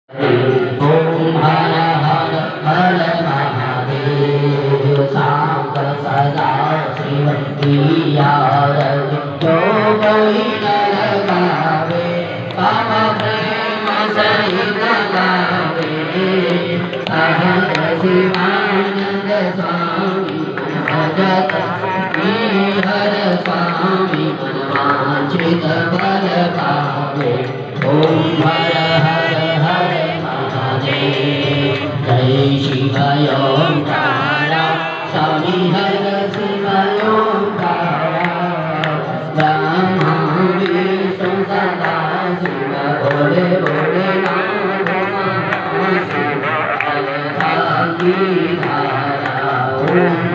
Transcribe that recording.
ओम हर हर हर महादेव सांब सदा शिव प्रिया जो कोई नर गावे काम प्रेम सहित गावे अहंग शिवानंद स्वामी भजत हर स्वामी मनवांछित फल पावे। ओम हर हर हर महादेव जय शिव ओंकारा स्वामी हर शिव ओंकारा ब्रह्मा विष्णु सदा शिव भोले भोलेनाथ शिव धारा। ओम